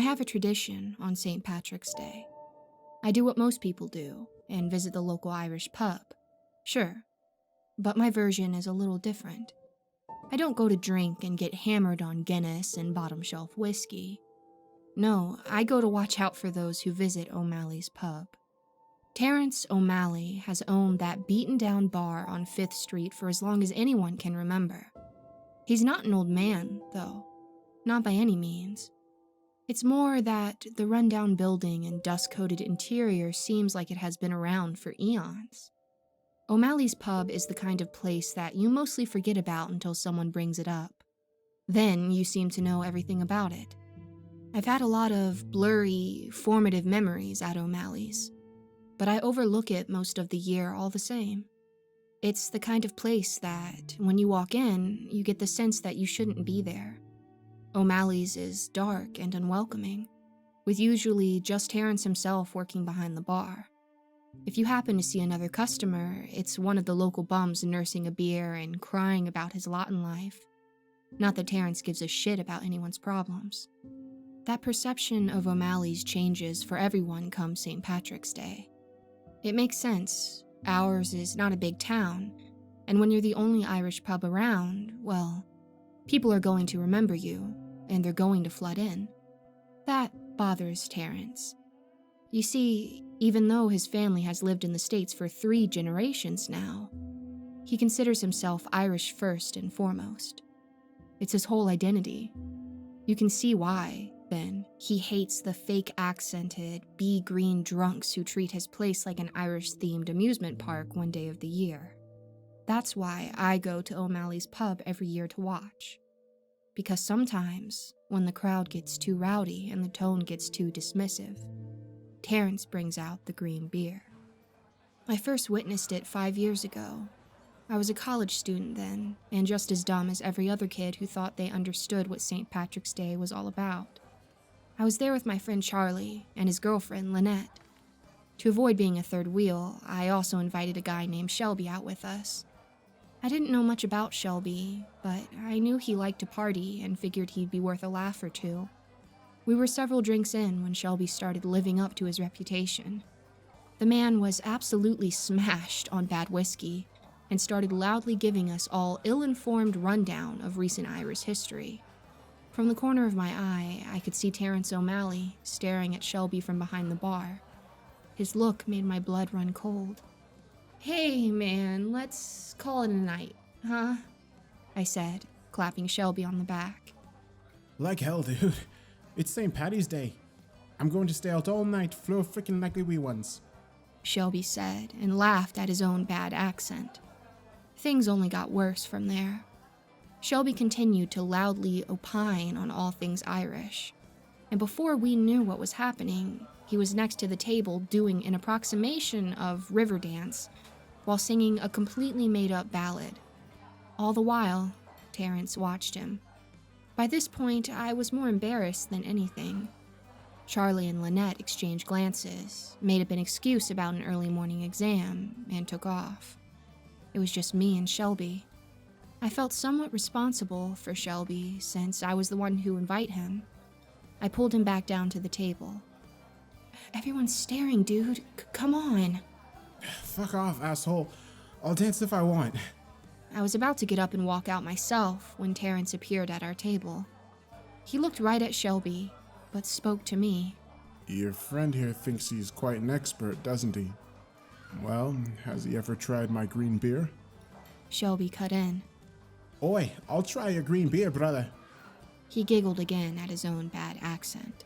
I have a tradition on St. Patrick's Day. I do what most people do and visit the local Irish pub. Sure, but my version is a little different. I don't go to drink and get hammered on Guinness and bottom shelf whiskey. No, I go to watch out for those who visit O'Malley's pub. Terence O'Malley has owned that beaten-down bar on 5th Street for as long as anyone can remember. He's not an old man, though. Not by any means. It's more that the rundown building and dust-coated interior seems like it has been around for eons. O'Malley's pub is the kind of place that you mostly forget about until someone brings it up. Then you seem to know everything about it. I've had a lot of blurry, formative memories at O'Malley's, but I overlook it most of the year all the same. It's the kind of place that, when you walk in, you get the sense that you shouldn't be there. O'Malley's is dark and unwelcoming, with usually just Terence himself working behind the bar. If you happen to see another customer, it's one of the local bums nursing a beer and crying about his lot in life. Not that Terence gives a shit about anyone's problems. That perception of O'Malley's changes for everyone come St. Patrick's Day. It makes sense. Ours is not a big town, and when you're the only Irish pub around, well, people are going to remember you, and they're going to flood in. That bothers Terence. You see, even though his family has lived in the States for 3 generations now, he considers himself Irish first and foremost. It's his whole identity. You can see why, then, he hates the fake-accented, bee-green drunks who treat his place like an Irish-themed amusement park one day of the year. That's why I go to O'Malley's pub every year to watch. Because sometimes, when the crowd gets too rowdy and the tone gets too dismissive, Terence brings out the green beer. I first witnessed it 5 years ago. I was a college student then, and just as dumb as every other kid who thought they understood what St. Patrick's Day was all about. I was there with my friend Charlie and his girlfriend Lynette. To avoid being a third wheel, I also invited a guy named Shelby out with us. I didn't know much about Shelby, but I knew he liked to party and figured he'd be worth a laugh or two. We were several drinks in when Shelby started living up to his reputation. The man was absolutely smashed on bad whiskey and started loudly giving us all ill-informed rundown of recent Irish history. From the corner of my eye, I could see Terence O'Malley staring at Shelby from behind the bar. His look made my blood run cold. "Hey, man, let's call it a night, huh?" I said, clapping Shelby on the back. Like hell, dude. It's St. Paddy's Day. I'm going to stay out all night, flow frickin' like the wee ones. Shelby said, and laughed at his own bad accent. Things only got worse from there. Shelby continued to loudly opine on all things Irish, and before we knew what was happening, he was next to the table doing an approximation of Riverdance while singing a completely made-up ballad. All the while, Terence watched him. By this point, I was more embarrassed than anything. Charlie and Lynette exchanged glances, made up an excuse about an early morning exam, and took off. It was just me and Shelby. I felt somewhat responsible for Shelby since I was the one who invited him. I pulled him back down to the table. "Everyone's staring, dude. Come on." Fuck off, asshole. I'll dance if I want. I was about to get up and walk out myself when Terence appeared at our table. He looked right at Shelby, but spoke to me. Your friend here thinks he's quite an expert, doesn't he? Well, has he ever tried my green beer? Shelby cut in. Oi, I'll try your green beer, brother. He giggled again at his own bad accent.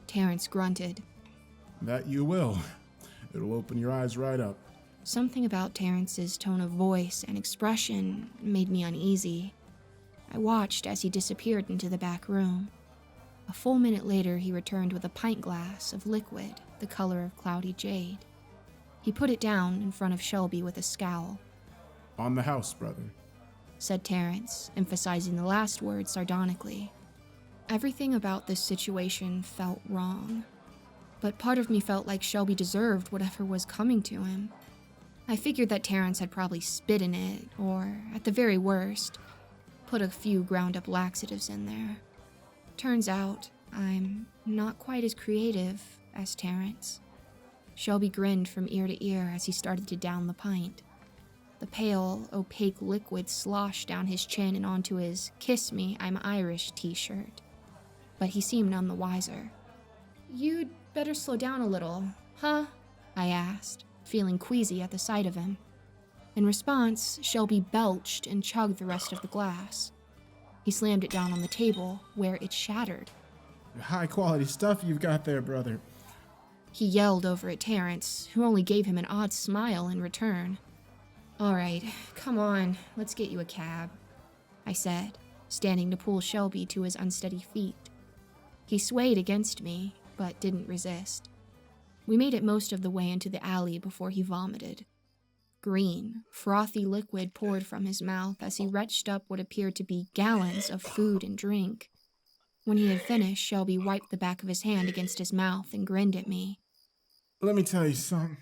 Terence grunted. That you will. It'll open your eyes right up. Something about Terence's tone of voice and expression made me uneasy. I watched as he disappeared into the back room. A full minute later, he returned with a pint glass of liquid the color of cloudy jade. He put it down in front of Shelby with a scowl. On the house, brother, said Terence, emphasizing the last word sardonically. Everything about this situation felt wrong, but part of me felt like Shelby deserved whatever was coming to him. I figured that Terence had probably spit in it, or, at the very worst, put a few ground-up laxatives in there. Turns out, I'm not quite as creative as Terence. Shelby grinned from ear to ear as he started to down the pint. The pale, opaque liquid sloshed down his chin and onto his "Kiss Me, I'm Irish" t-shirt. But he seemed none the wiser. "You'd better slow down a little, huh?" I asked, feeling queasy at the sight of him. In response, Shelby belched and chugged the rest of the glass. He slammed it down on the table, where it shattered. High-quality stuff you've got there, brother. He yelled over at Terence, who only gave him an odd smile in return. "All right, come on, let's get you a cab," I said, standing to pull Shelby to his unsteady feet. He swayed against me, but didn't resist. We made it most of the way into the alley before he vomited. Green, frothy liquid poured from his mouth as he retched up what appeared to be gallons of food and drink. When he had finished, Shelby wiped the back of his hand against his mouth and grinned at me. Let me tell you something.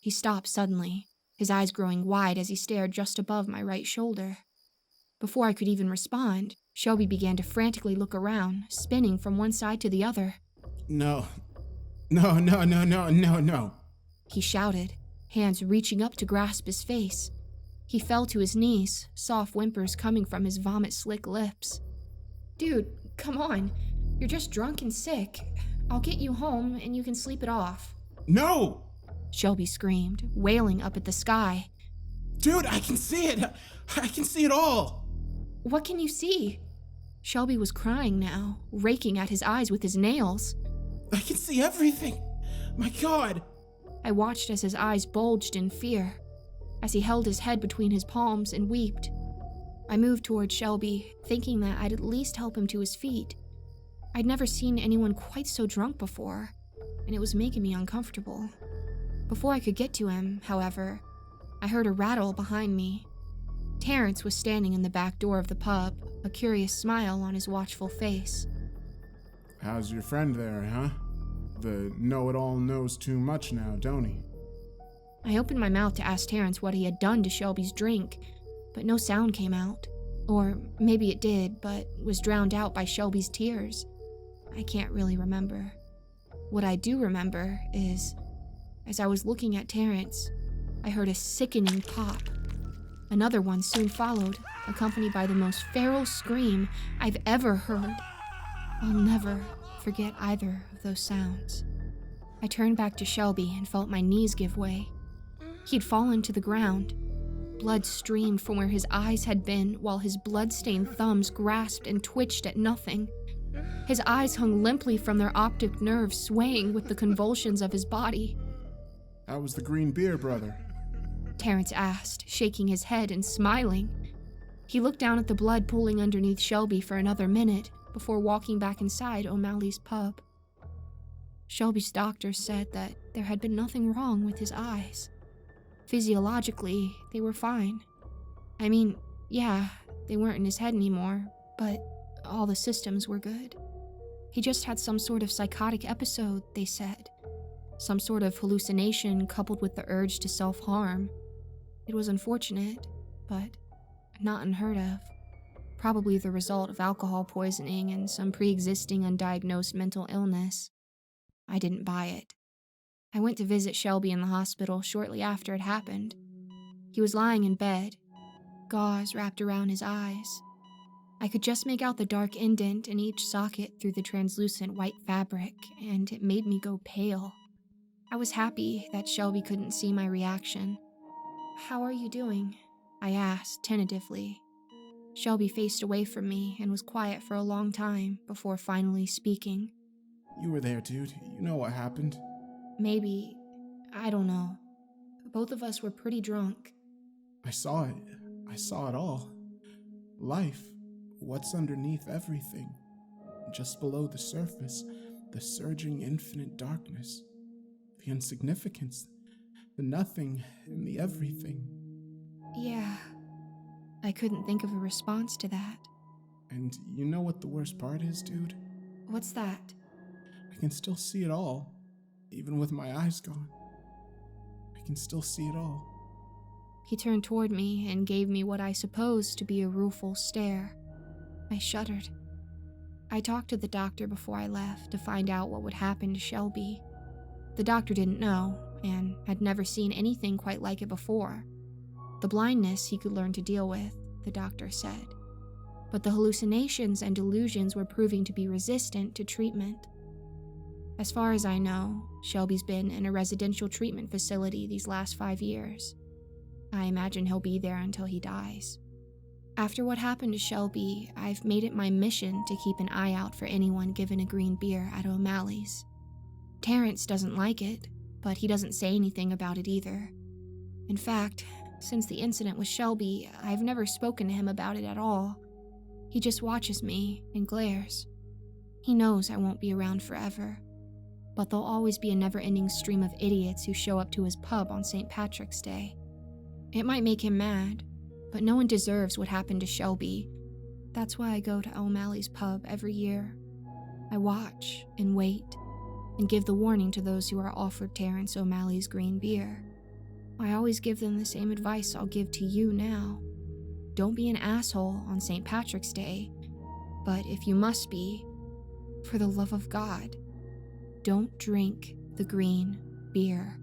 He stopped suddenly, his eyes growing wide as he stared just above my right shoulder. Before I could even respond, Shelby began to frantically look around, spinning from one side to the other. No, He shouted, hands reaching up to grasp his face. He fell to his knees, soft whimpers coming from his vomit-slick lips. "Dude, come on. You're just drunk and sick. I'll get you home and you can sleep it off." No! Shelby screamed, wailing up at the sky. Dude, I can see it! I can see it all! "What can you see?" Shelby was crying now, raking at his eyes with his nails. I can see everything! My God! I watched as his eyes bulged in fear, as he held his head between his palms and wept. I moved toward Shelby, thinking that I'd at least help him to his feet. I'd never seen anyone quite so drunk before, and it was making me uncomfortable. Before I could get to him, however, I heard a rattle behind me. Terence was standing in the back door of the pub, a curious smile on his watchful face. How's your friend there, huh? The know-it-all knows too much now, don't he? I opened my mouth to ask Terence what he had done to Shelby's drink, but no sound came out. Or maybe it did, but was drowned out by Shelby's tears. I can't really remember. What I do remember is, as I was looking at Terence, I heard a sickening pop. Another one soon followed, accompanied by the most feral scream I've ever heard. I'll never forget either of those sounds. I turned back to Shelby and felt my knees give way. He'd fallen to the ground. Blood streamed from where his eyes had been, while his blood-stained thumbs grasped and twitched at nothing. His eyes hung limply from their optic nerves, swaying with the convulsions of his body. How was the green beer, brother? Terence asked, shaking his head and smiling. He looked down at the blood pooling underneath Shelby for another minute before walking back inside O'Malley's pub. Shelby's doctor said that there had been nothing wrong with his eyes. Physiologically, they were fine. I mean, yeah, they weren't in his head anymore, but all the systems were good. He just had some sort of psychotic episode, they said. Some sort of hallucination coupled with the urge to self-harm. It was unfortunate, but not unheard of. Probably the result of alcohol poisoning and some pre-existing undiagnosed mental illness. I didn't buy it. I went to visit Shelby in the hospital shortly after it happened. He was lying in bed, gauze wrapped around his eyes. I could just make out the dark indent in each socket through the translucent white fabric, and it made me go pale. I was happy that Shelby couldn't see my reaction. "How are you doing?" I asked tentatively. Shelby faced away from me and was quiet for a long time before finally speaking. You were there, dude. You know what happened. Maybe. I don't know. Both of us were pretty drunk. I saw it. I saw it all. Life. What's underneath everything. Just below the surface. The surging infinite darkness. The insignificance. The nothing and the everything. Yeah. I couldn't think of a response to that. And you know what the worst part is, dude? What's that? I can still see it all. Even with my eyes gone. I can still see it all. He turned toward me and gave me what I supposed to be a rueful stare. I shuddered. I talked to the doctor before I left to find out what would happen to Shelby. The doctor didn't know, and had never seen anything quite like it before. The blindness he could learn to deal with, the doctor said. But the hallucinations and delusions were proving to be resistant to treatment. As far as I know, Shelby's been in a residential treatment facility these last 5 years. I imagine he'll be there until he dies. After what happened to Shelby, I've made it my mission to keep an eye out for anyone given a green beer at O'Malley's. Terence doesn't like it, but he doesn't say anything about it either. In fact, since the incident with Shelby, I've never spoken to him about it at all. He just watches me and glares. He knows I won't be around forever, but there'll always be a never-ending stream of idiots who show up to his pub on St. Patrick's Day. It might make him mad, but no one deserves what happened to Shelby. That's why I go to O'Malley's pub every year. I watch and wait, and give the warning to those who are offered Terence O'Malley's green beer. I always give them the same advice I'll give to you now. Don't be an asshole on St. Patrick's Day, but if you must be, for the love of God, don't drink the green beer.